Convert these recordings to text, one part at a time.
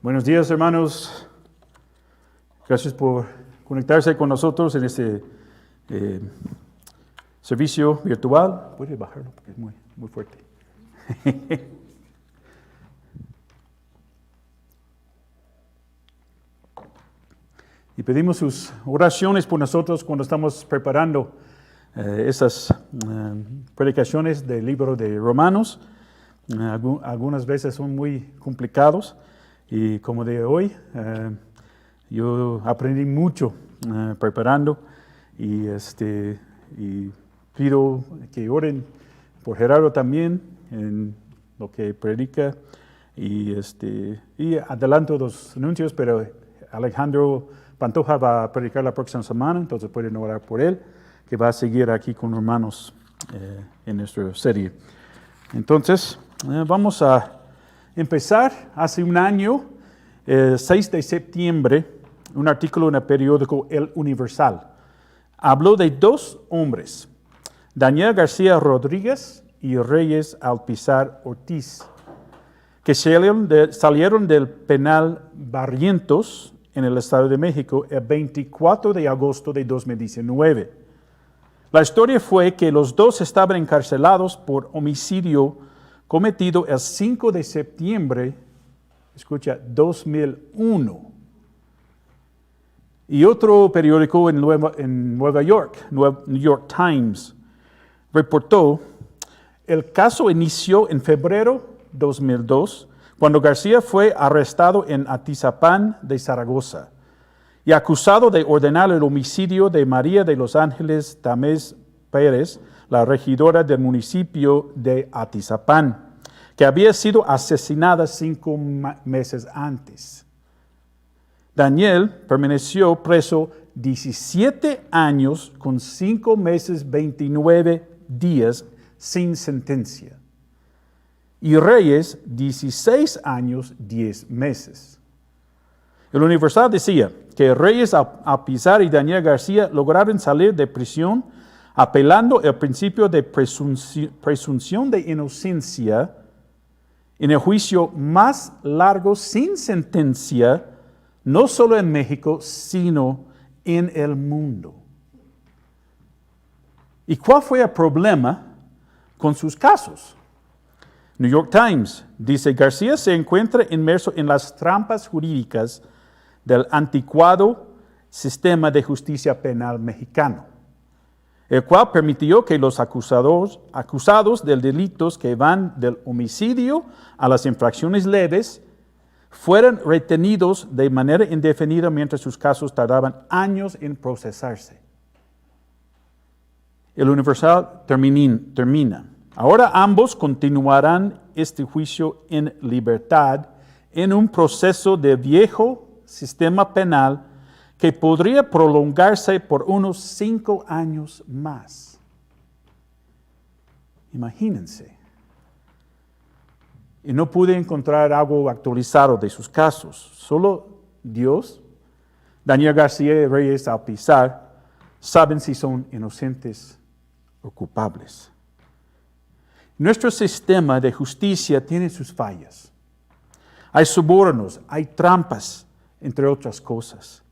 Buenos días, hermanos. Gracias por conectarse con nosotros en este servicio virtual. Puede bajarlo porque es muy fuerte. Y pedimos sus oraciones por nosotros cuando estamos preparando esas predicaciones del libro de Romanos. Algunas veces son muy complicados. Y como de hoy, yo aprendí mucho preparando y pido que oren por Gerardo también en lo que predica y adelanto los anuncios, pero Alejandro Pantoja va a predicar la próxima semana, entonces pueden orar por él, que va a seguir aquí con hermanos en nuestra serie. Entonces, vamos a empezar. Hace un año, 6 de septiembre, un artículo en el periódico El Universal habló de dos hombres, Daniel García Rodríguez y Reyes Alpizar Ortiz, que salieron del penal Barrientos en el Estado de México el 24 de agosto de 2019. La historia fue que los dos estaban encarcelados por homicidio cometido el 5 de septiembre, escucha, 2001. Y otro periódico en Nueva York, New York Times, reportó, el caso inició en febrero 2002, cuando García fue arrestado en Atizapán de Zaragoza y acusado de ordenar el homicidio de María de los Ángeles Tamés Pérez, la regidora del municipio de Atizapán, que había sido asesinada 5 meses antes. Daniel permaneció preso 17 años con 5 meses 29 días sin sentencia. Y Reyes, 16 años 10 meses. El Universal decía que Reyes Alpizar y Daniel García lograron salir de prisión apelando el principio de presunción de inocencia en el juicio más largo sin sentencia, no solo en México, sino en el mundo. ¿Y cuál fue el problema con sus casos? New York Times dice, García se encuentra inmerso en las trampas jurídicas del anticuado sistema de justicia penal mexicano, el cual permitió que los acusados de delitos que van del homicidio a las infracciones leves fueran retenidos de manera indefinida mientras sus casos tardaban años en procesarse. El Universal termina. Ahora ambos continuarán este juicio en libertad en un proceso de viejo sistema penal que podría prolongarse por unos 5 años más. Imagínense. Y no pude encontrar algo actualizado de sus casos. Solo Dios, Daniel García y Reyes Alpizar saben si son inocentes o culpables. Nuestro sistema de justicia tiene sus fallas. Hay sobornos, hay trampas, entre otras cosas.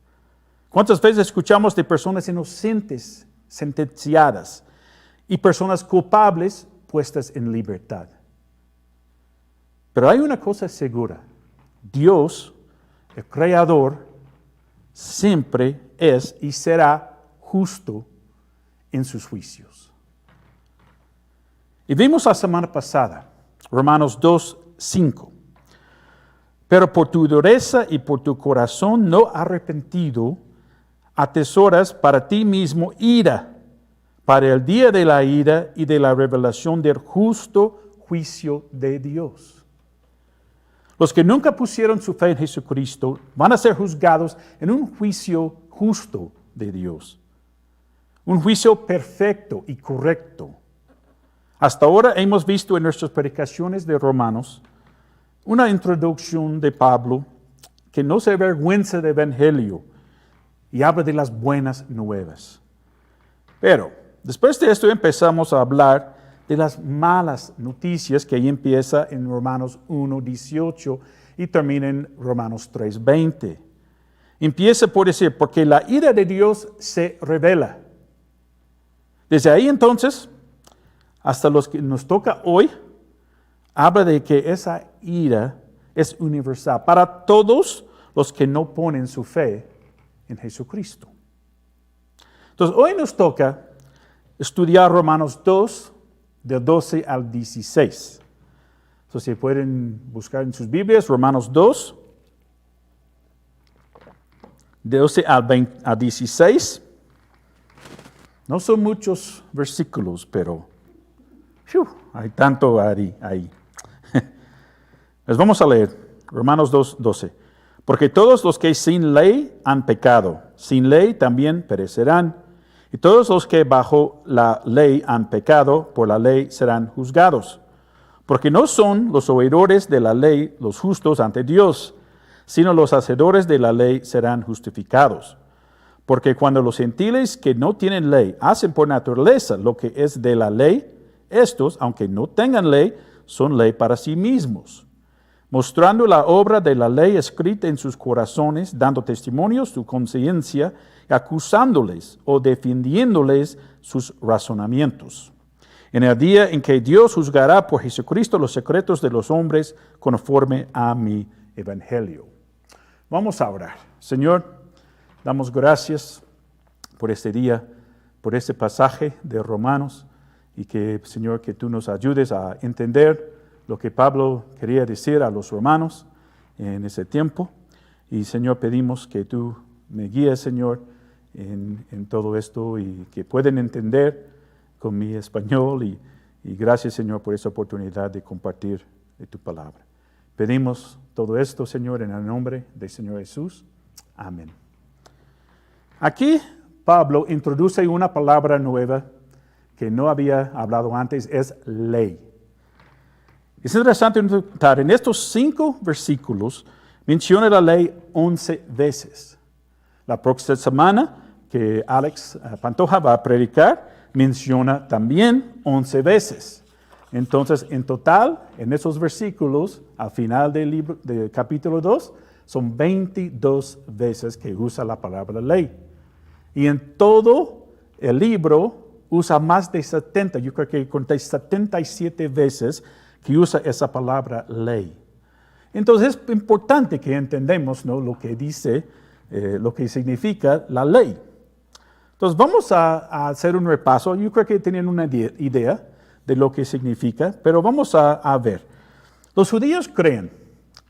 ¿Cuántas veces escuchamos de personas inocentes sentenciadas y personas culpables puestas en libertad? Pero hay una cosa segura. Dios, el Creador, siempre es y será justo en sus juicios. Y vimos la semana pasada, Romanos 2:5. Pero por tu dureza y por tu corazón no arrepentido, atesoras para ti mismo ira, para el día de la ira y de la revelación del justo juicio de Dios. Los que nunca pusieron su fe en Jesucristo van a ser juzgados en un juicio justo de Dios. Un juicio perfecto y correcto. Hasta ahora hemos visto en nuestras predicaciones de Romanos una introducción de Pablo que no se avergüenza del Evangelio y habla de las buenas nuevas. Pero después de esto empezamos a hablar de las malas noticias que ahí empieza en Romanos 1:18 y termina en Romanos 3:20. Empieza por decir, porque la ira de Dios se revela. Desde ahí entonces, hasta los que nos toca hoy, habla de que esa ira es universal para todos los que no ponen su fe en Jesucristo. Entonces, hoy nos toca estudiar Romanos 2, del 12 al 16. Entonces, si pueden buscar en sus Biblias, Romanos 2, de 12 al 16. No son muchos versículos, pero hay tanto ahí. Les vamos a leer Romanos 2, 12. Porque todos los que sin ley han pecado, sin ley también perecerán. Y todos los que bajo la ley han pecado, por la ley serán juzgados. Porque no son los oidores de la ley los justos ante Dios, sino los hacedores de la ley serán justificados. Porque cuando los gentiles que no tienen ley hacen por naturaleza lo que es de la ley, estos, aunque no tengan ley, son ley para sí mismos, mostrando la obra de la ley escrita en sus corazones, dando testimonio su conciencia, acusándoles o defendiéndoles sus razonamientos. En el día en que Dios juzgará por Jesucristo los secretos de los hombres conforme a mi evangelio. Vamos a orar. Señor, damos gracias por este día, por este pasaje de Romanos, y que, Señor, que tú nos ayudes a entender lo que Pablo quería decir a los romanos en ese tiempo. Y, Señor, pedimos que tú me guíes, Señor, en todo esto y que puedan entender con mi español. Y gracias, Señor, por esa oportunidad de compartir de tu palabra. Pedimos todo esto, Señor, en el nombre del Señor Jesús. Amén. Aquí Pablo introduce una palabra nueva que no había hablado antes, es ley. Es interesante notar, en estos 5 versículos menciona la ley 11 veces. La próxima semana que Alex Pantoja va a predicar, menciona también 11 veces. Entonces, en total, en esos versículos, al final del capítulo 2, son 22 veces que usa la palabra ley. Y en todo el libro usa más de 70, yo creo que conté 77 veces que usa esa palabra ley. Entonces es importante que entendamos, ¿no?, lo que dice, lo que significa la ley. Entonces vamos a hacer un repaso. Yo creo que tienen una idea de lo que significa, pero vamos a ver. Los judíos creen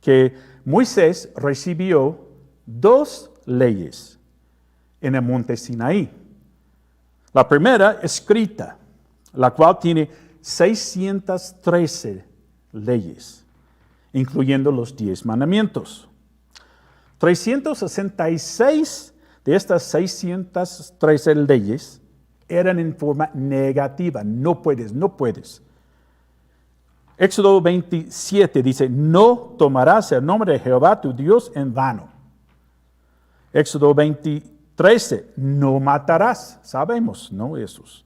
que Moisés recibió 2 leyes en el monte Sinaí. La primera escrita, la cual tiene 613 leyes, incluyendo los 10 mandamientos. 366 de estas 613 leyes eran en forma negativa. No puedes. Éxodo 27 dice, no tomarás el nombre de Jehová tu Dios en vano. Éxodo 13, no matarás. Sabemos, ¿no? Esos.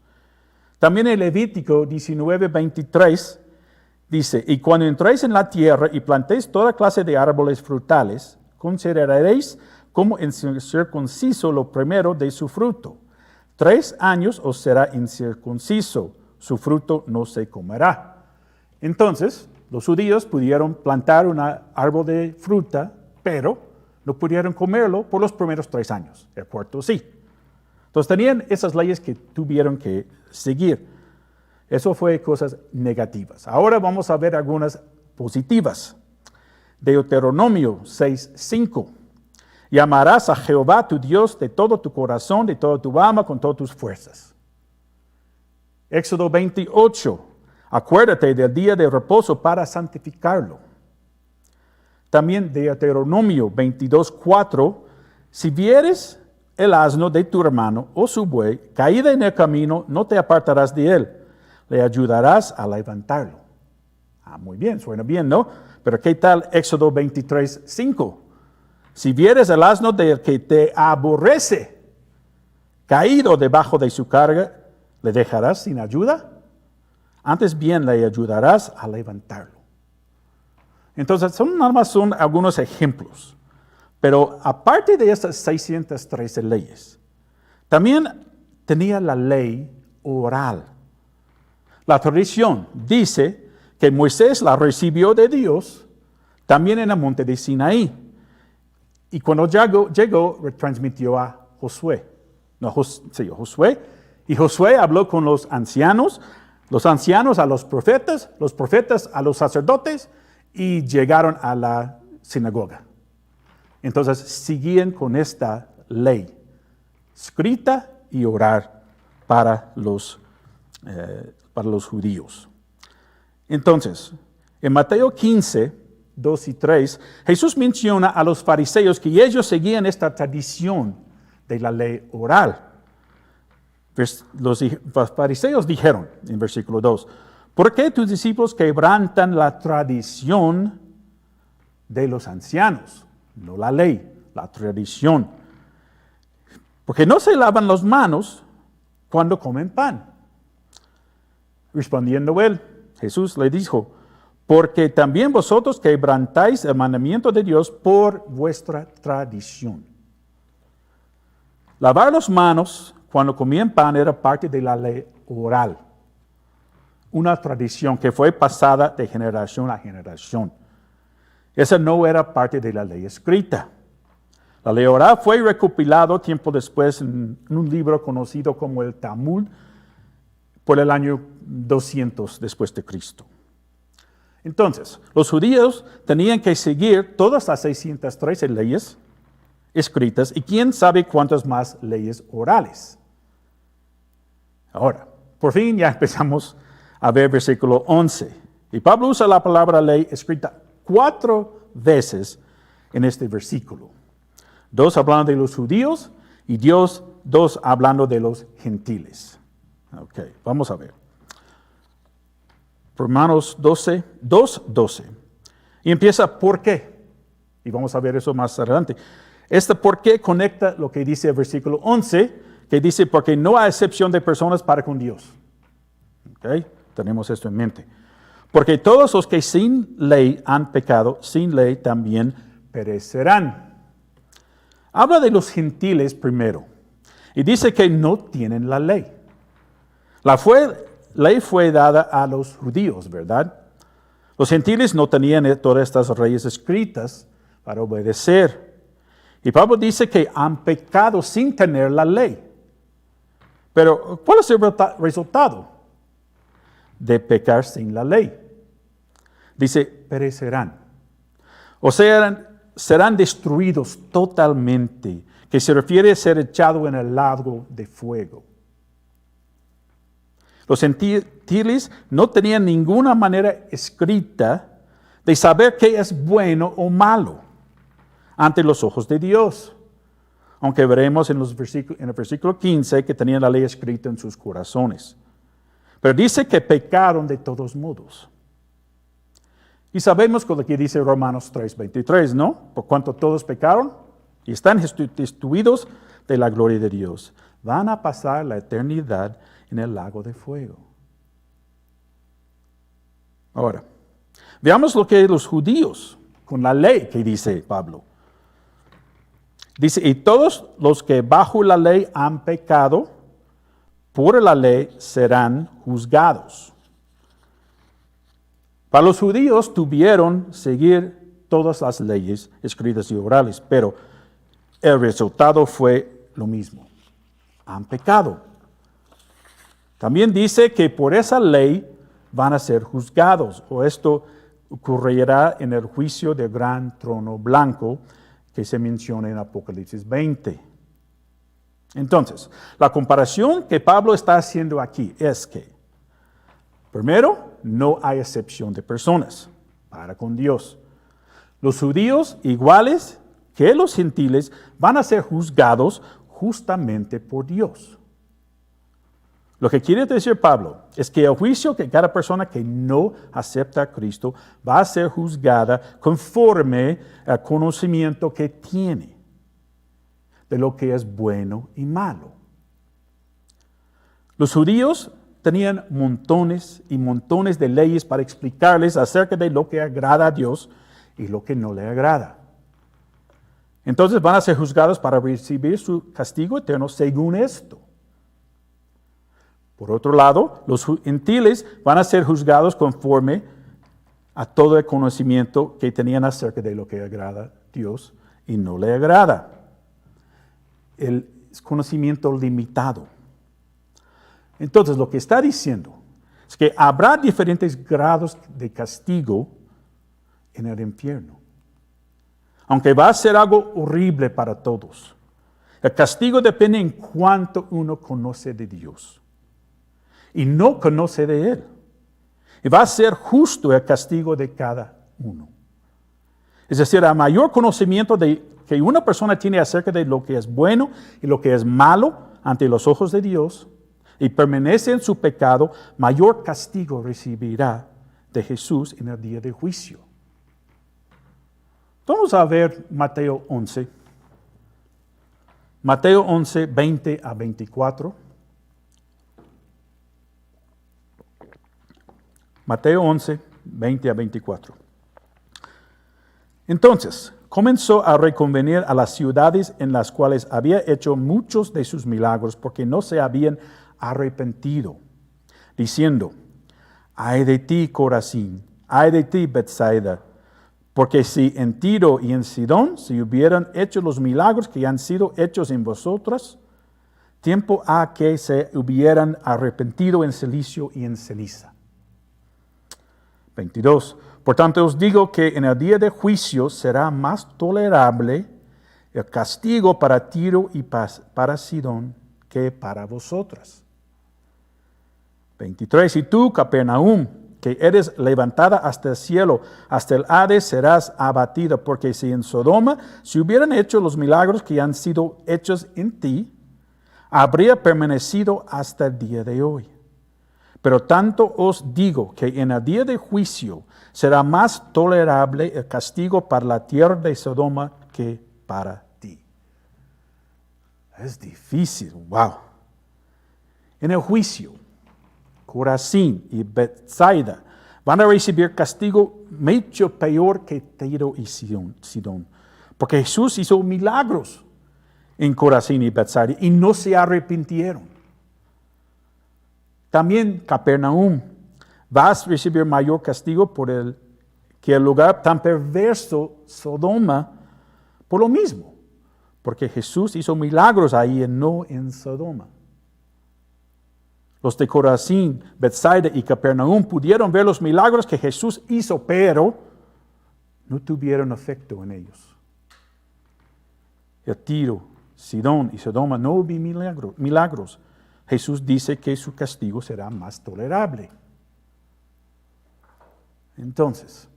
También en Levítico 19:23 dice, y cuando entréis en la tierra y plantéis toda clase de árboles frutales, consideraréis como incircunciso lo primero de su fruto. 3 años os será incircunciso, su fruto no se comerá. Entonces, los judíos pudieron plantar un árbol de fruta, pero no pudieron comerlo por los primeros 3 años. El cuarto sí. Entonces tenían esas leyes que tuvieron que seguir. Eso fue cosas negativas. Ahora vamos a ver algunas positivas. Deuteronomio 6:5. Y amarás a Jehová tu Dios de todo tu corazón, de toda tu alma, con todas tus fuerzas. Éxodo 28. Acuérdate del día de reposo para santificarlo. También Deuteronomio 22:4. Si vieres el asno de tu hermano o su buey caída en el camino, no te apartarás de él. Le ayudarás a levantarlo. Muy bien, suena bien, ¿no? Pero ¿qué tal Éxodo 23:5? Si vieres el asno del que te aborrece, caído debajo de su carga, ¿le dejarás sin ayuda? Antes bien le ayudarás a levantarlo. Entonces, nada más son algunos ejemplos. Pero aparte de estas 613 leyes, también tenía la ley oral. La tradición dice que Moisés la recibió de Dios también en el monte de Sinaí. Y cuando llegó transmitió a Josué. Josué. Y Josué habló con los ancianos a los profetas a los sacerdotes, y llegaron a la sinagoga. Entonces, seguían con esta ley, escrita y oral para los judíos. Entonces, en Mateo 15, 2 y 3, Jesús menciona a los fariseos que ellos seguían esta tradición de la ley oral. Los fariseos dijeron en versículo 2, ¿por qué tus discípulos quebrantan la tradición de los ancianos? No la ley, la tradición. Porque no se lavan las manos cuando comen pan. Respondiendo él, Jesús le dijo, porque también vosotros quebrantáis el mandamiento de Dios por vuestra tradición. Lavar las manos cuando comían pan era parte de la ley oral. Una tradición que fue pasada de generación a generación. Esa no era parte de la ley escrita. La ley oral fue recopilado tiempo después en un libro conocido como el Talmud por el año 200 después de Cristo. Entonces, los judíos tenían que seguir todas las 613 leyes escritas y quién sabe cuántas más leyes orales. Ahora, por fin ya empezamos a ver versículo 11. Y Pablo usa la palabra ley escrita 4 veces en este versículo. 2 hablando de los judíos y 2 hablando de los gentiles. Ok, vamos a ver. Romanos 2:12. Y empieza ¿por qué? Y vamos a ver eso más adelante. Este por qué conecta lo que dice el versículo 11, que dice porque no hay excepción de personas para con Dios. Ok, tenemos esto en mente. Porque todos los que sin ley han pecado, sin ley también perecerán. Habla de los gentiles primero. Y dice que no tienen la ley. La ley fue dada a los judíos, ¿verdad? Los gentiles no tenían todas estas leyes escritas para obedecer. Y Pablo dice que han pecado sin tener la ley. Pero, ¿cuál es el resultado de pecar sin la ley? Dice, perecerán. O sea, serán destruidos totalmente, que se refiere a ser echado en el lago de fuego. Los gentiles no tenían ninguna manera escrita de saber qué es bueno o malo ante los ojos de Dios. Aunque veremos en el versículo 15 que tenían la ley escrita en sus corazones. Pero dice que pecaron de todos modos. Y sabemos con lo que dice Romanos 3:23, ¿no? Por cuanto todos pecaron y están destituidos de la gloria de Dios, van a pasar la eternidad en el lago de fuego. Ahora, veamos lo que los judíos, con la ley que dice Pablo. Dice, y todos los que bajo la ley han pecado, por la ley serán juzgados. Para los judíos tuvieron seguir todas las leyes escritas y orales, pero el resultado fue lo mismo. Han pecado. También dice que por esa ley van a ser juzgados, o esto ocurrirá en el juicio del gran trono blanco que se menciona en Apocalipsis 20. Entonces, la comparación que Pablo está haciendo aquí es que, primero, no hay excepción de personas para con Dios. Los judíos, iguales que los gentiles, van a ser juzgados justamente por Dios. Lo que quiere decir Pablo es que el juicio que cada persona que no acepta a Cristo va a ser juzgada conforme al conocimiento que tiene de lo que es bueno y malo. Los judíos tenían montones y montones de leyes para explicarles acerca de lo que agrada a Dios y lo que no le agrada. Entonces van a ser juzgados para recibir su castigo eterno según esto. Por otro lado, los gentiles van a ser juzgados conforme a todo el conocimiento que tenían acerca de lo que agrada a Dios y no le agrada. El conocimiento limitado. Entonces, lo que está diciendo es que habrá diferentes grados de castigo en el infierno. Aunque va a ser algo horrible para todos. El castigo depende en cuánto uno conoce de Dios y no conoce de Él. Y va a ser justo el castigo de cada uno. Es decir, a mayor conocimiento que una persona tiene acerca de lo que es bueno y lo que es malo ante los ojos de Dios y permanece en su pecado, mayor castigo recibirá de Jesús en el día de juicio. Vamos a ver Mateo 11. Mateo 11, 20 a 24. Mateo 11, 20 a 24. Entonces, comenzó a reconvenir a las ciudades en las cuales había hecho muchos de sus milagros porque no se habían arrepentido, diciendo, ay de ti, Corazín, ay de ti, Betsaida, porque si en Tiro y en Sidón se hubieran hecho los milagros que han sido hechos en vosotras, tiempo ha que se hubieran arrepentido en cilicio y en ceniza. 22. Por tanto os digo que en el día de juicio será más tolerable el castigo para Tiro y para Sidón que para vosotras. 23. Y tú, Capernaum, que eres levantada hasta el cielo, hasta el Hades serás abatida, porque si en Sodoma se hubieran hecho los milagros que han sido hechos en ti, habría permanecido hasta el día de hoy. Pero tanto os digo que en el día de juicio será más tolerable el castigo para la tierra de Sodoma que para ti. Es difícil, wow. En el juicio, Corazín y Betsaida van a recibir castigo mucho peor que Tiro y Sidón. Porque Jesús hizo milagros en Corazín y Betsaida y no se arrepintieron. También Capernaum va a recibir mayor castigo que el lugar tan perverso Sodoma por lo mismo. Porque Jesús hizo milagros ahí y no en Sodoma. Los de Corazín, Betsaida y Capernaum pudieron ver los milagros que Jesús hizo, pero no tuvieron efecto en ellos. El Tiro, Sidón y Sodoma no hubo milagros. Jesús dice que su castigo será más tolerable. Entonces,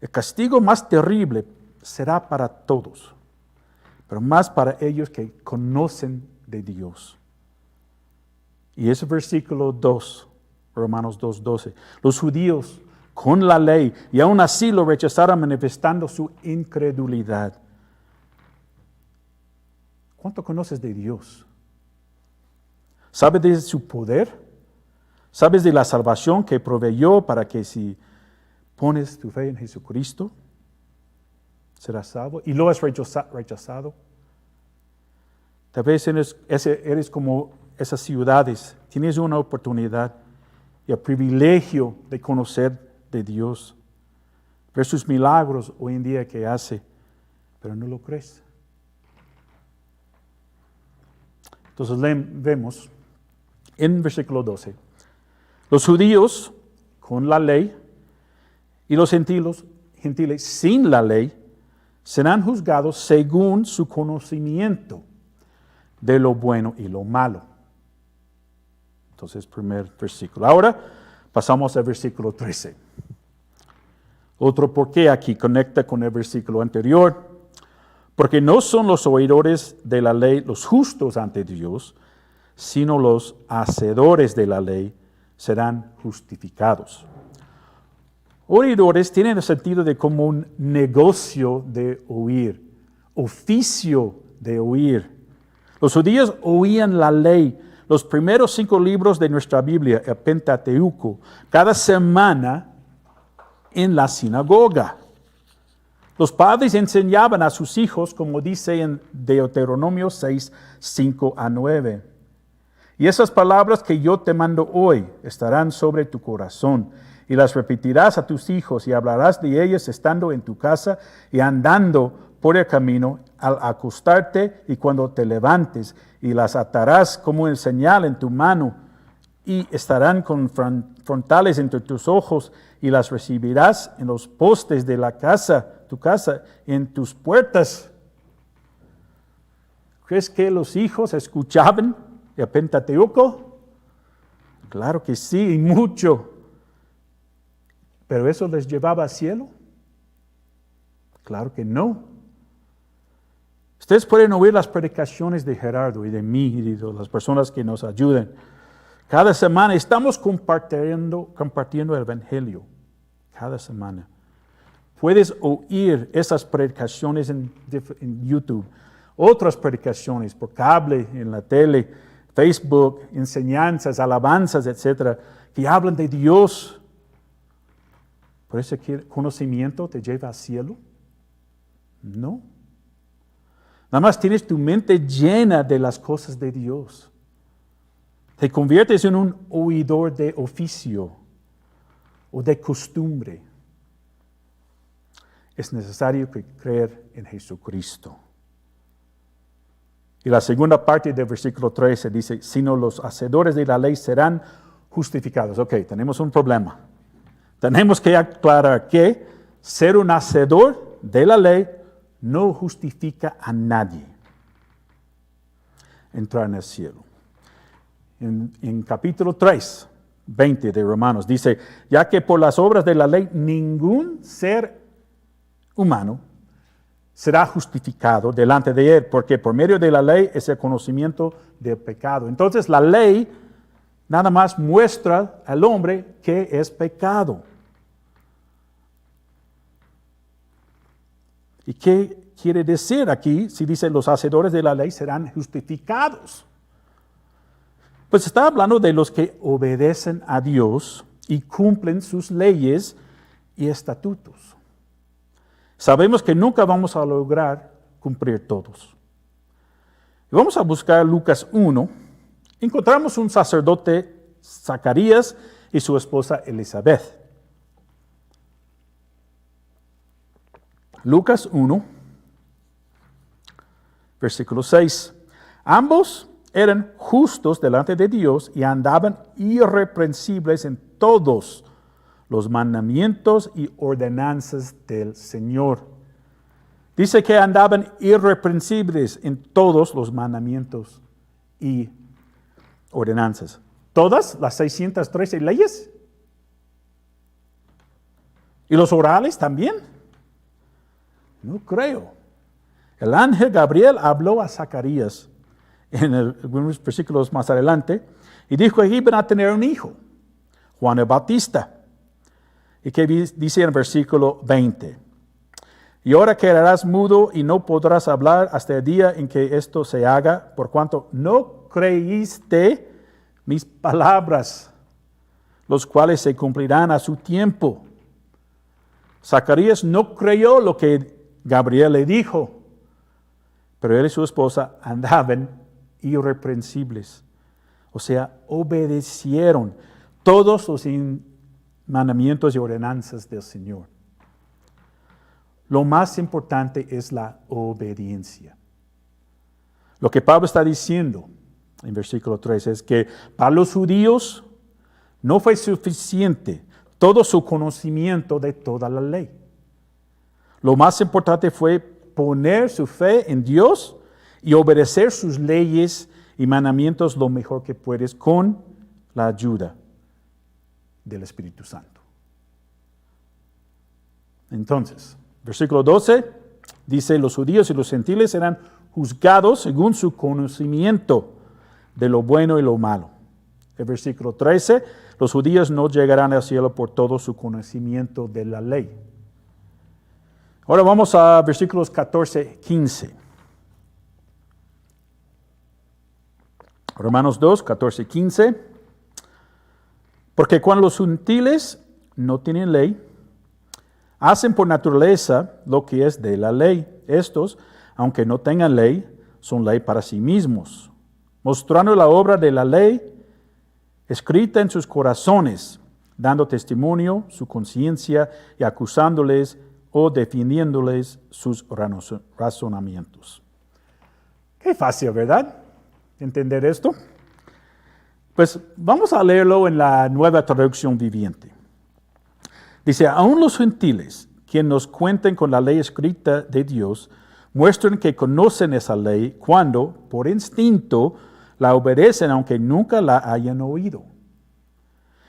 el castigo más terrible será para todos, pero más para ellos que conocen de Dios. Y ese versículo 2, Romanos 2:12. Los judíos con la ley y aún así lo rechazaron manifestando su incredulidad. ¿Cuánto conoces de Dios? ¿Sabes de su poder? ¿Sabes de la salvación que proveyó para que si pones tu fe en Jesucristo, serás salvo? ¿Y lo has rechazado? Tal vez eres como esas ciudades, tienes una oportunidad y el privilegio de conocer de Dios, ver sus milagros hoy en día que hace, pero no lo crees. Entonces vemos en versículo 12, los judíos con la ley y los gentiles sin la ley serán juzgados según su conocimiento de lo bueno y lo malo. Entonces, primer versículo. Ahora pasamos al versículo 13. Otro porqué aquí conecta con el versículo anterior. Porque no son los oidores de la ley los justos ante Dios, sino los hacedores de la ley serán justificados. Oidores tienen el sentido de como un negocio de oír, oficio de oír. Los judíos oían la ley, los primeros 5 libros de nuestra Biblia, el Pentateuco, cada semana en la sinagoga. Los padres enseñaban a sus hijos, como dice en Deuteronomio 6, 5 a 9. Y esas palabras que yo te mando hoy estarán sobre tu corazón, y las repetirás a tus hijos, y hablarás de ellas estando en tu casa y andando por el camino, al acostarte y cuando te levantes, y las atarás como el señal en tu mano, y estarán con frontales entre tus ojos, y las recibirás en los postes de la casa, tu casa, en tus puertas. ¿Crees que los hijos escuchaban el Pentateuco? Claro que sí, y mucho. ¿Pero eso les llevaba al cielo? Claro que no. Ustedes pueden oír las predicaciones de Gerardo y de mí y de las personas que nos ayudan. Cada semana estamos compartiendo el Evangelio. Cada semana. Puedes oír esas predicaciones en YouTube. Otras predicaciones por cable, en la tele, Facebook, enseñanzas, alabanzas, etcétera, que hablan de Dios. ¿Por ese conocimiento te lleva al cielo? No. Nada más tienes tu mente llena de las cosas de Dios. Te conviertes en un oidor de oficio o de costumbre. Es necesario creer en Jesucristo. Y la segunda parte del versículo 13 dice, sino los hacedores de la ley serán justificados. Ok, tenemos un problema. Tenemos que aclarar que ser un hacedor de la ley no justifica a nadie entrar en el cielo. En capítulo 3, 20 de Romanos, dice, ya que por las obras de la ley ningún ser humano será justificado delante de él, porque por medio de la ley es el conocimiento del pecado. Entonces la ley nada más muestra al hombre que es pecado. ¿Y qué quiere decir aquí si dice los hacedores de la ley serán justificados? Pues está hablando de los que obedecen a Dios y cumplen sus leyes y estatutos. Sabemos que nunca vamos a lograr cumplir todos. Y vamos a buscar Lucas 1. Encontramos un sacerdote, Zacarías, y su esposa Elizabeth. Lucas 1, versículo 6. Ambos eran justos delante de Dios y andaban irreprensibles en todos los mandamientos y ordenanzas del Señor. Dice que andaban irreprensibles en todos los mandamientos y ordenanzas. ¿Todas las 613 leyes? ¿Y los orales también? No creo. El ángel Gabriel habló a Zacarías en algunos versículos más adelante y dijo que iban a tener un hijo, Juan el Bautista. Y que dice en el versículo 20, y ahora quedarás mudo y no podrás hablar hasta el día en que esto se haga, por cuanto no creíste mis palabras, los cuales se cumplirán a su tiempo. Zacarías no creyó lo que Gabriel le dijo, pero él y su esposa andaban irreprensibles. O sea, obedecieron todos los mandamientos y ordenanzas del Señor. Lo más importante es la obediencia. Lo que Pablo está diciendo en versículo 3 es que para los judíos no fue suficiente todo su conocimiento de toda la ley. Lo más importante fue poner su fe en Dios y obedecer sus leyes y mandamientos lo mejor que puedes con la ayuda del Espíritu Santo. Entonces, versículo 12 dice, los judíos y los gentiles serán juzgados según su conocimiento de lo bueno y lo malo. El versículo 13, los judíos no llegarán al cielo por todo su conocimiento de la ley. Ahora vamos a versículos 14, 15. Romanos 2, 14, 15. Porque cuando los gentiles no tienen ley, hacen por naturaleza lo que es de la ley. Estos, aunque no tengan ley, son ley para sí mismos, mostrando la obra de la ley escrita en sus corazones, dando testimonio su conciencia y acusándoles o defendiéndoles sus razonamientos. Qué fácil, ¿verdad? ¿Entender esto? Pues vamos a leerlo en la Nueva Traducción Viviente. Dice, aún los gentiles, quienes nos cuenten con la ley escrita de Dios, muestran que conocen esa ley cuando, por instinto, la obedecen aunque nunca la hayan oído.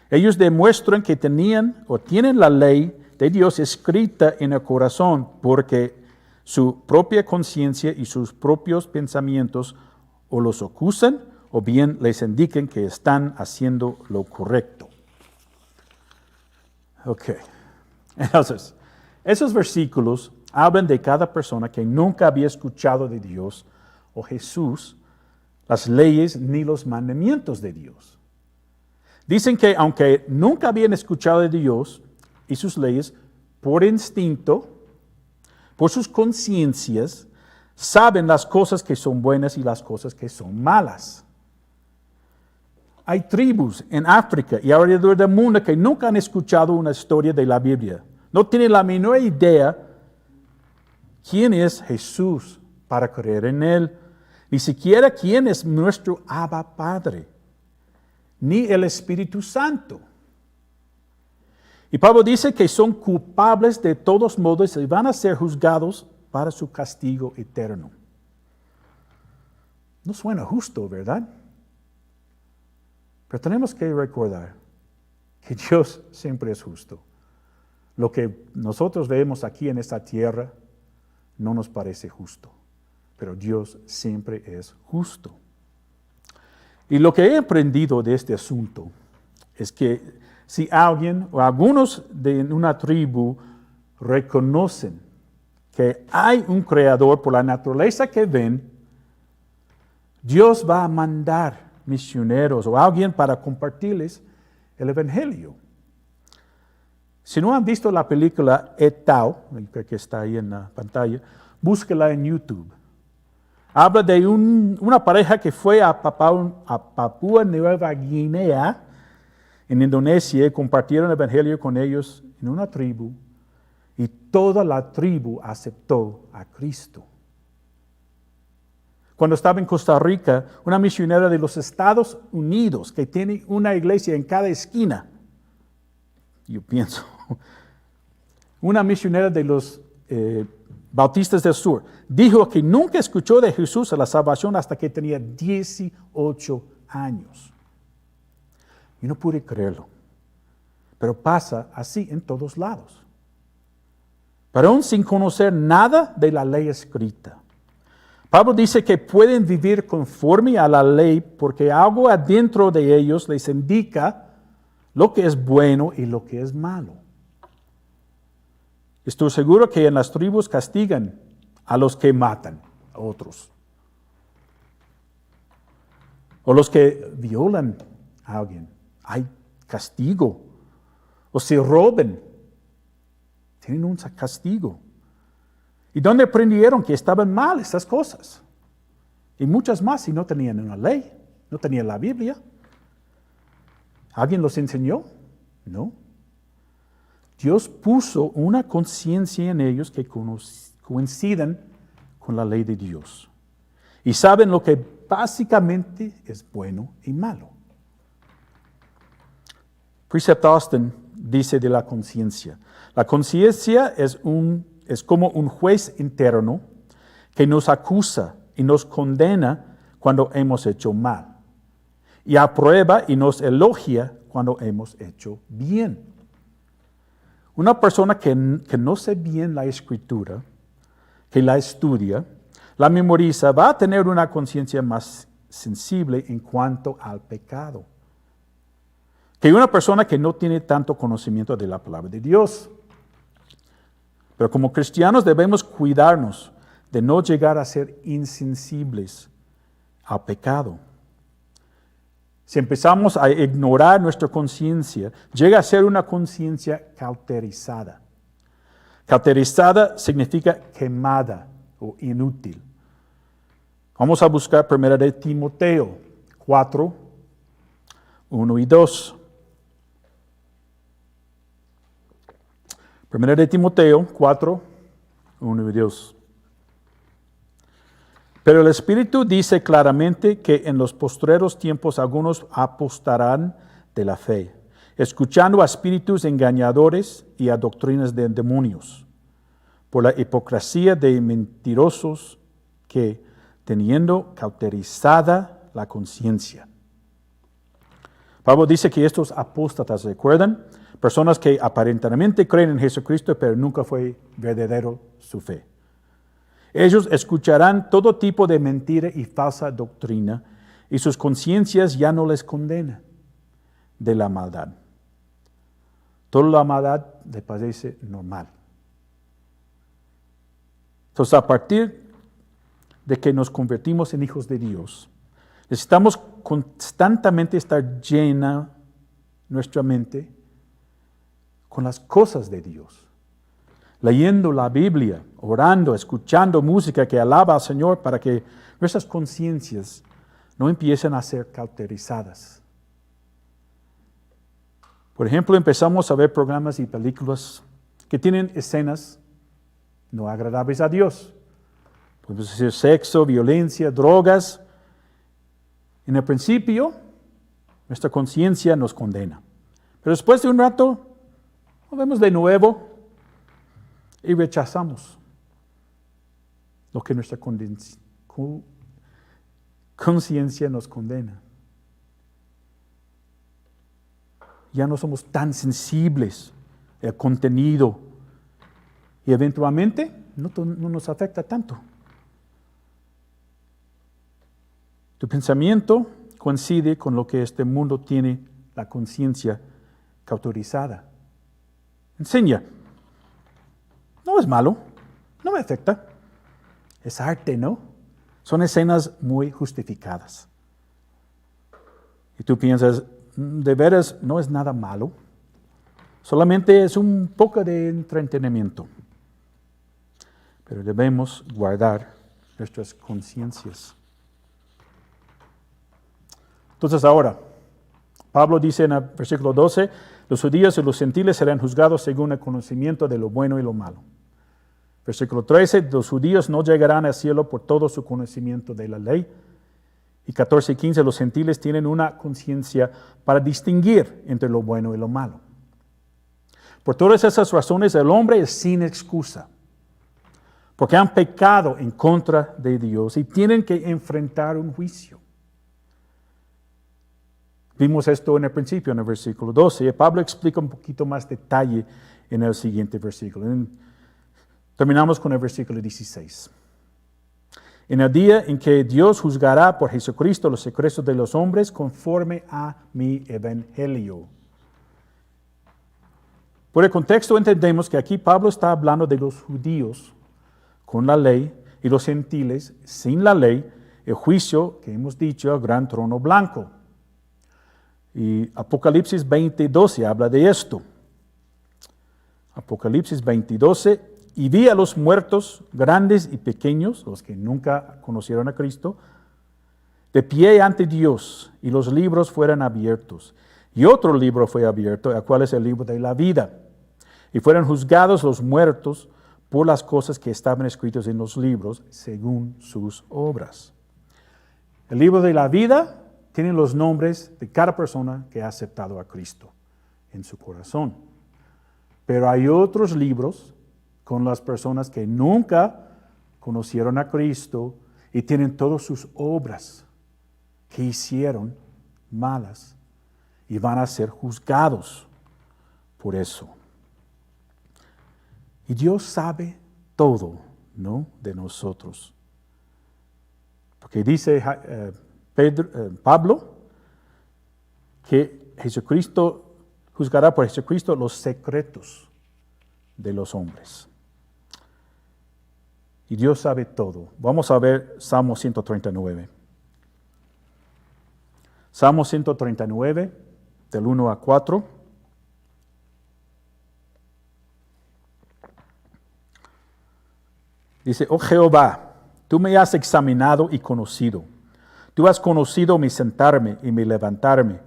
Ellos demuestran que tenían o tienen la ley de Dios escrita en el corazón porque su propia conciencia y sus propios pensamientos o los acusan o bien les indiquen que están haciendo lo correcto. Ok, entonces, esos versículos hablan de cada persona que nunca había escuchado de Dios o Jesús, las leyes ni los mandamientos de Dios. Dicen que aunque nunca habían escuchado de Dios y sus leyes, por instinto, por sus conciencias, saben las cosas que son buenas y las cosas que son malas. Hay tribus en África y alrededor del mundo que nunca han escuchado una historia de la Biblia. No tienen la menor idea quién es Jesús para creer en Él, ni siquiera quién es nuestro Abba Padre, ni el Espíritu Santo. Y Pablo dice que son culpables de todos modos y van a ser juzgados para su castigo eterno. No suena justo, ¿verdad? Pero tenemos que recordar que Dios siempre es justo. Lo que nosotros vemos aquí en esta tierra no nos parece justo, pero Dios siempre es justo. Y lo que he aprendido de este asunto es que si alguien o algunos de una tribu reconocen que hay un creador por la naturaleza que ven, Dios va a mandar misioneros o alguien para compartirles el Evangelio. Si no han visto la película Etau, que está ahí en la pantalla, búsquela en YouTube. Habla de una pareja que fue a Papúa Nueva Guinea, en Indonesia, y compartieron el Evangelio con ellos en una tribu, y toda la tribu aceptó a Cristo. Cuando estaba en Costa Rica, una misionera de los Estados Unidos, que tiene una iglesia en cada esquina, yo pienso, una misionera de los Bautistas del Sur, dijo que nunca escuchó de Jesús a la salvación hasta que tenía 18 años. Y no pude creerlo. Pero pasa así en todos lados. Pero aún sin conocer nada de la ley escrita. Pablo dice que pueden vivir conforme a la ley porque algo adentro de ellos les indica lo que es bueno y lo que es malo. Estoy seguro que en las tribus castigan a los que matan a otros. O los que violan a alguien. Hay castigo. O si roben. Tienen un castigo. ¿Y dónde aprendieron que estaban mal estas cosas? Y muchas más si no tenían una ley, no tenían la Biblia. ¿Alguien los enseñó? No. Dios puso una conciencia en ellos que coinciden con la ley de Dios. Y saben lo que básicamente es bueno y malo. Precept Austin dice de la conciencia. La conciencia es como un juez interno que nos acusa y nos condena cuando hemos hecho mal. Y aprueba y nos elogia cuando hemos hecho bien. Una persona que conoce bien la Escritura, que la estudia, la memoriza, va a tener una conciencia más sensible en cuanto al pecado que una persona que no tiene tanto conocimiento de la palabra de Dios. Pero como cristianos debemos cuidarnos de no llegar a ser insensibles al pecado. Si empezamos a ignorar nuestra conciencia, llega a ser una conciencia cauterizada. Cauterizada significa quemada o inútil. Vamos a buscar 1 de Timoteo 4, 1 y 2. 1 de Timoteo 4, 1 y 2. Pero el Espíritu dice claramente que en los postreros tiempos algunos apostarán de la fe, escuchando a espíritus engañadores y a doctrinas de demonios, por la hipocresía de mentirosos que, teniendo cauterizada la conciencia. Pablo dice que estos apóstatas, ¿recuerdan? Personas que aparentemente creen en Jesucristo, pero nunca fue verdadero su fe. Ellos escucharán todo tipo de mentira y falsa doctrina, y sus conciencias ya no les condenan de la maldad. Toda la maldad les parece normal. Entonces, a partir de que nos convertimos en hijos de Dios, necesitamos constantemente estar llena nuestra mente con las cosas de Dios. Leyendo la Biblia, orando, escuchando música que alaba al Señor para que nuestras conciencias no empiecen a ser cauterizadas. Por ejemplo, empezamos a ver programas y películas que tienen escenas no agradables a Dios. Puede ser sexo, violencia, drogas. En el principio, nuestra conciencia nos condena. Pero después de un rato, lo vemos de nuevo y rechazamos lo que nuestra conciencia nos condena. Ya no somos tan sensibles al contenido y eventualmente no nos afecta tanto. Tu pensamiento coincide con lo que este mundo tiene la conciencia cauterizada. Enseña. No es malo, no me afecta. Es arte, ¿no? Son escenas muy justificadas. Y tú piensas, de veras no es nada malo, solamente es un poco de entretenimiento. Pero debemos guardar nuestras conciencias. Entonces ahora, Pablo dice en el versículo 12, los judíos y los gentiles serán juzgados según el conocimiento de lo bueno y lo malo. Versículo 13, los judíos no llegarán al cielo por todo su conocimiento de la ley. Y 14 y 15, los gentiles tienen una conciencia para distinguir entre lo bueno y lo malo. Por todas esas razones, el hombre es sin excusa, porque han pecado en contra de Dios y tienen que enfrentar un juicio. Vimos esto en el principio, en el versículo 12, y Pablo explica un poquito más detalle en el siguiente versículo. Terminamos con el versículo 16. En el día en que Dios juzgará por Jesucristo los secretos de los hombres conforme a mi evangelio. Por el contexto entendemos que aquí Pablo está hablando de los judíos con la ley y los gentiles sin la ley, el juicio que hemos dicho, el gran trono blanco. Y Apocalipsis 20:12 habla de esto. Apocalipsis 20:12, y vi a los muertos, grandes y pequeños, los que nunca conocieron a Cristo, de pie ante Dios, y los libros fueron abiertos. Y otro libro fue abierto, el cual es el libro de la vida. Y fueron juzgados los muertos por las cosas que estaban escritas en los libros, según sus obras. El libro de la vida tiene los nombres de cada persona que ha aceptado a Cristo en su corazón. Pero hay otros libros con las personas que nunca conocieron a Cristo y tienen todas sus obras que hicieron malas y van a ser juzgados por eso. Y Dios sabe todo, ¿no?, de nosotros. Porque dice Pablo que Jesucristo juzgará por Jesucristo los secretos de los hombres. Y Dios sabe todo. Vamos a ver Salmo 139. Salmo 139, del 1 a 4. Dice, oh Jehová, tú me has examinado y conocido. Tú has conocido mi sentarme y mi levantarme.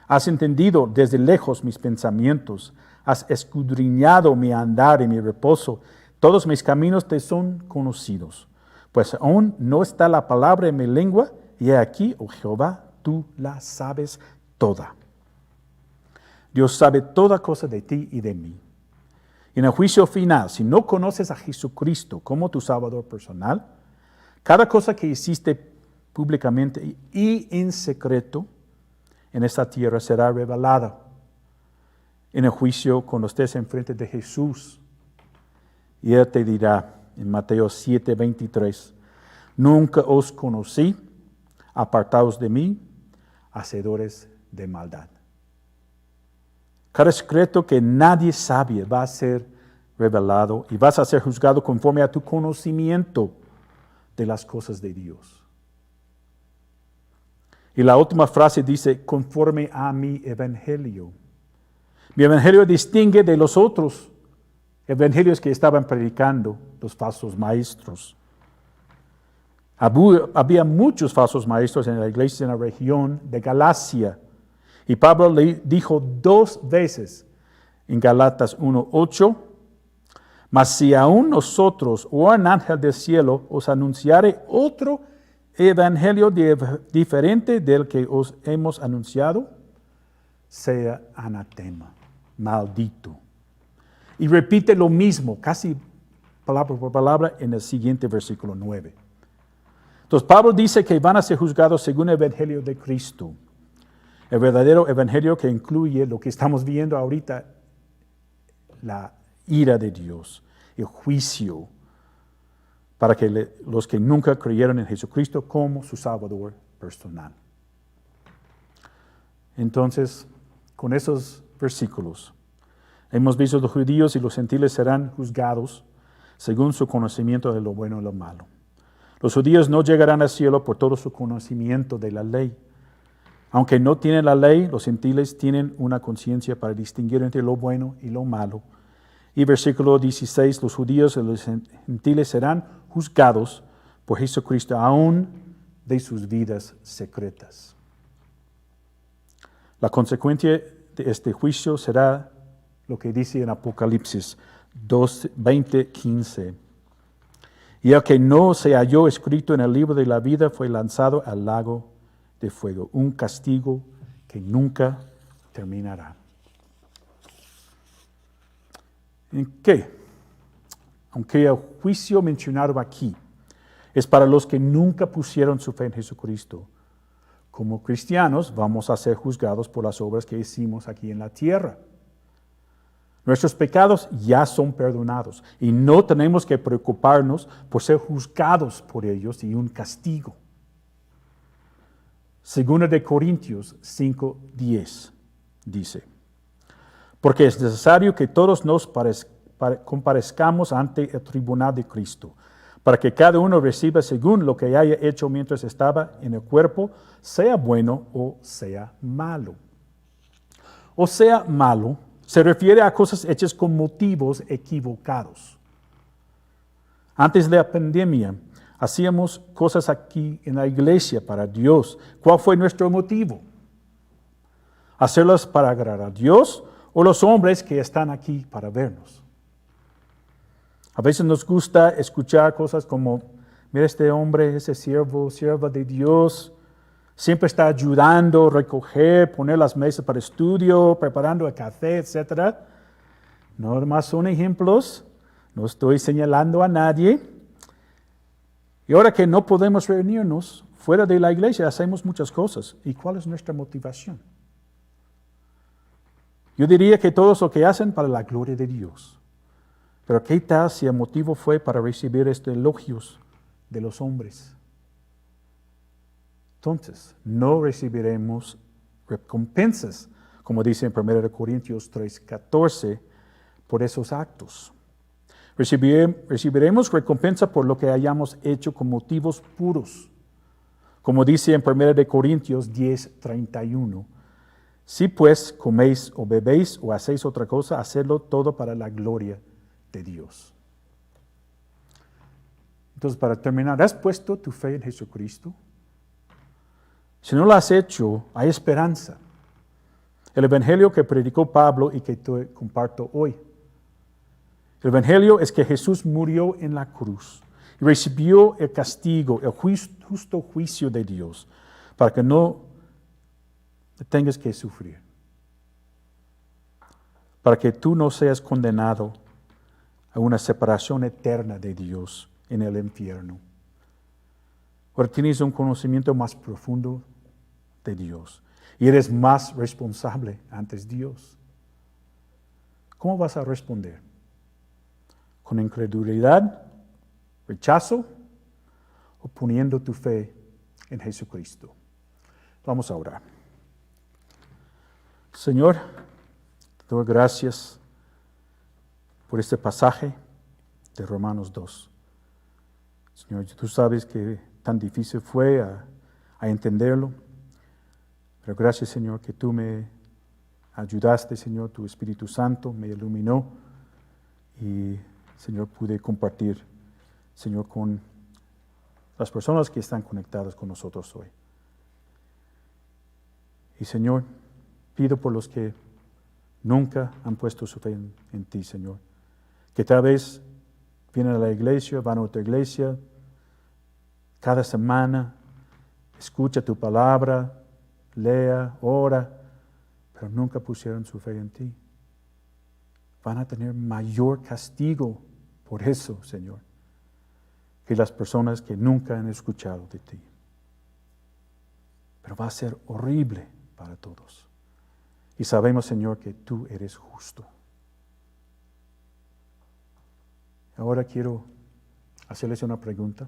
Has entendido desde lejos mis pensamientos. Has escudriñado mi andar y mi reposo. Todos mis caminos te son conocidos. Pues aún no está la palabra en mi lengua, y he aquí, oh Jehová, tú la sabes toda. Dios sabe toda cosa de ti y de mí. En el juicio final, si no conoces a Jesucristo como tu Salvador personal, cada cosa que hiciste públicamente y en secreto en esta tierra será revelada en el juicio cuando estés enfrente de Jesús. Y Él te dirá en Mateo 7:23, nunca os conocí, apartaos de mí, hacedores de maldad. Cada secreto que nadie sabe va a ser revelado y vas a ser juzgado conforme a tu conocimiento de las cosas de Dios. Y la última frase dice, conforme a mi evangelio. Mi evangelio distingue de los otros evangelios que estaban predicando los falsos maestros. Había muchos falsos maestros en la iglesia en la región de Galacia. Y Pablo le dijo 2 veces en Galatas 1:8, mas si aún nosotros o un ángel del cielo os anunciare otro evangelio diferente del que os hemos anunciado, sea anatema, maldito. Y repite lo mismo, casi palabra por palabra, en el siguiente versículo 9. Entonces Pablo dice que van a ser juzgados según el evangelio de Cristo. El verdadero evangelio que incluye lo que estamos viendo ahorita, la ira de Dios, el juicio, para que los que nunca creyeron en Jesucristo como su Salvador personal. Entonces, con esos versículos, hemos visto los judíos y los gentiles serán juzgados según su conocimiento de lo bueno y lo malo. Los judíos no llegarán al cielo por todo su conocimiento de la ley. Aunque no tienen la ley, los gentiles tienen una conciencia para distinguir entre lo bueno y lo malo. Y versículo 16, los judíos y los gentiles serán juzgados por Jesucristo aún de sus vidas secretas. La consecuencia de este juicio será lo que dice en Apocalipsis 20:15. Y el que no se halló escrito en el libro de la vida fue lanzado al lago de fuego, un castigo que nunca terminará. ¿En qué? Aunque el juicio mencionado aquí es para los que nunca pusieron su fe en Jesucristo, como cristianos vamos a ser juzgados por las obras que hicimos aquí en la tierra. Nuestros pecados ya son perdonados y no tenemos que preocuparnos por ser juzgados por ellos y un castigo. Segunda de Corintios 5:10 dice, porque es necesario que todos nos comparezcamos ante el tribunal de Cristo, para que cada uno reciba según lo que haya hecho mientras estaba en el cuerpo, sea bueno o sea malo. O sea malo se refiere a cosas hechas con motivos equivocados. Antes de la pandemia, hacíamos cosas aquí en la iglesia para Dios. ¿Cuál fue nuestro motivo? ¿Hacerlas para agradar a Dios o los hombres que están aquí para vernos? A veces nos gusta escuchar cosas como, mira este hombre, ese sierva de Dios, siempre está ayudando, recoger, poner las mesas para estudio, preparando el café, etc. No más son ejemplos, no estoy señalando a nadie. Y ahora que no podemos reunirnos fuera de la iglesia, hacemos muchas cosas. ¿Y cuál es nuestra motivación? Yo diría que todos lo que hacen para la gloria de Dios. Pero ¿qué tal si el motivo fue para recibir estos elogios de los hombres? Entonces, no recibiremos recompensas, como dice en 1 Corintios 3:14, por esos actos. Recibiremos recompensa por lo que hayamos hecho con motivos puros. Como dice en 1 Corintios 10:31, si pues coméis o bebéis o hacéis otra cosa, hacedlo todo para la gloria de Dios. Entonces, para terminar, ¿has puesto tu fe en Jesucristo? Si no lo has hecho, hay esperanza. El evangelio que predicó Pablo y que te comparto hoy. El evangelio es que Jesús murió en la cruz y recibió el castigo, el justo juicio de Dios, para que no tengas que sufrir. Para que tú no seas condenado a una separación eterna de Dios en el infierno. Ahora tienes un conocimiento más profundo de Dios y eres más responsable ante Dios. ¿Cómo vas a responder? ¿Con incredulidad, rechazo o poniendo tu fe en Jesucristo? Vamos a orar. Señor, te doy gracias por este pasaje de Romanos 2. Señor, tú sabes que tan difícil fue a entenderlo, pero gracias, Señor, que tú me ayudaste, Señor, tu Espíritu Santo me iluminó y, Señor, pude compartir, Señor, con las personas que están conectadas con nosotros hoy. Y, Señor, pido por los que nunca han puesto su fe en ti, Señor, que tal vez vienen a la iglesia, van a otra iglesia, cada semana, escucha tu palabra, lea, ora, pero nunca pusieron su fe en ti. Van a tener mayor castigo por eso, Señor, que las personas que nunca han escuchado de ti. Pero va a ser horrible para todos. Y sabemos, Señor, que tú eres justo. Ahora quiero hacerles una pregunta.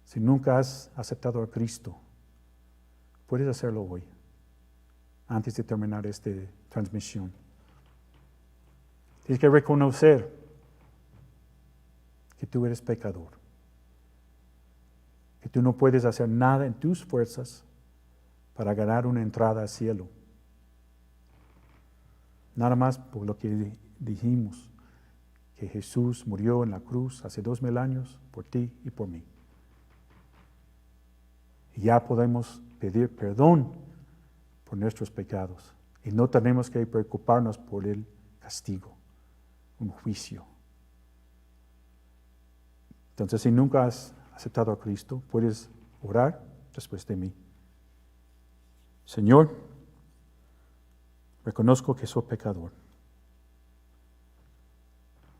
Si nunca has aceptado a Cristo, puedes hacerlo hoy, antes de terminar esta transmisión. Tienes que reconocer que tú eres pecador, que tú no puedes hacer nada en tus fuerzas para ganar una entrada al cielo. Nada más por lo que dijimos, que Jesús murió en la cruz hace 2000 años por ti y por mí. Y ya podemos pedir perdón por nuestros pecados y no tenemos que preocuparnos por el castigo, un juicio. Entonces, si nunca has aceptado a Cristo, puedes orar después de mí. Señor, reconozco que soy pecador.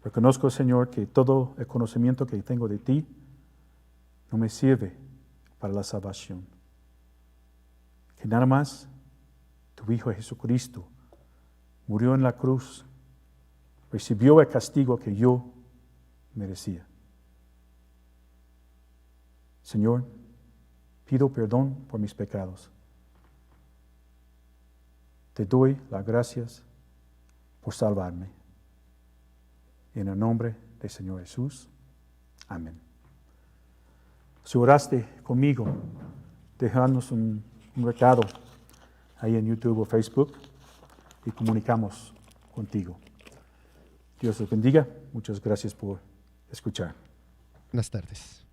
Reconozco, Señor, que todo el conocimiento que tengo de ti no me sirve para la salvación. Que nada más tu Hijo Jesucristo murió en la cruz, recibió el castigo que yo merecía. Señor, pido perdón por mis pecados. Te doy las gracias por salvarme. En el nombre del Señor Jesús. Amén. Si oraste conmigo, déjanos un recado ahí en YouTube o Facebook y comunicamos contigo. Dios los bendiga. Muchas gracias por escuchar. Buenas tardes.